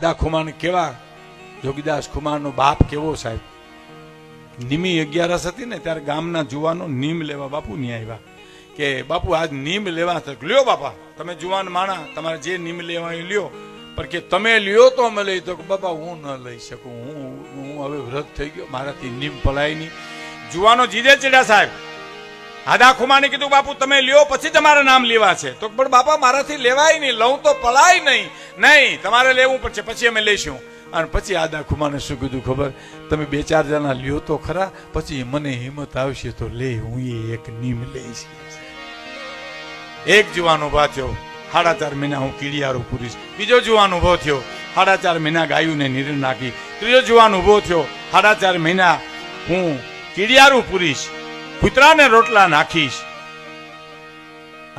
દા ખુમાન કેવા જોગીદાસ ખુમાનનો બાપ કેવો સાહેબ. નિમી 11 હતી ને ત્યારે ગામના જુવાનો નીમ લેવા બાપુ ની આવ્યા કે બાપુ આજ નીમ લેવા લ્યો બાપા તમે જુવાન માણા તમારે જે નીમ લેવા લ્યો પણ કે તમે લ્યો તો અમે લઈ તો બાપા હું ન લઈ શકું હું હવે વ્રત થઈ ગયો મારાથી નીમ પલાય નહીં. જુવાનો જીદે ચડ્યા સાહેબ. હાદા ખુમાને કીધું બાપુ તમે લ્યો પછી તમારે નામ લેવા છે તો પણ બાપા મારાથી લેવાય નહીં લઉં તો પલાય નહીં નહીં તમારે લેવું પડશે પછી અમે લઈશું. અને પછી આદા ખુમાને શું કીધું ખબર તમે 2-4 જણા લ્યો તો ખરા પછી મને હિંમત આવશે તો લે હું એક નીમ લઈશ. એક જુવાન ઉભા થયો 4.5 મહિના હું કીડિયારું પૂરીશ. બીજો જુવાન ઉભો થયો 4.5 મહિના ગાયુંને નીર નાખી. ત્રીજો જુવાન ઉભો થયો 4.5 મહિના હું કીડિયારું પૂરીશ કૂતરાને રોટલા નાખીશ.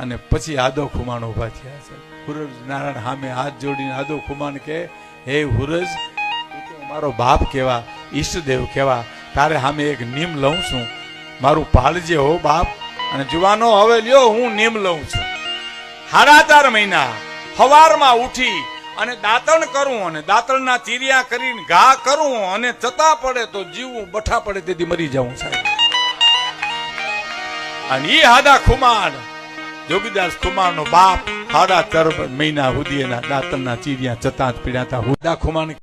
અને પછી આદો ખુમાન ઉભા થયા છે. હુરજ નારાયણ સામે હાથ જોડીને આદો ખુમાન કે હે હુરજ તું તો મારો બાપ કેવા ઈષ્ટદેવ કેવા તારે સામે એક નીમ લઉં છું મારું પાળજે હો બાપ. અને જુવાનો હવે લ્યો હું નીમ લઉં છું. 4.5 મહિના સવારમાં ઉઠી અને દાંતણ કરું અને દાંતણના ચીરિયા કરીને ઘા કરું અને ચતા પડે તો જીવું બઠા પડે તેથી મરી જાઉં સાહેબ. અને ઈ હાદા ખુમાન જોગીદાસ ખુમાનનો બાપ 4.5 મહિના સુધી એના દાંતણના ચીરિયા ચતા જ પીડાતા. હાદા ખુમાન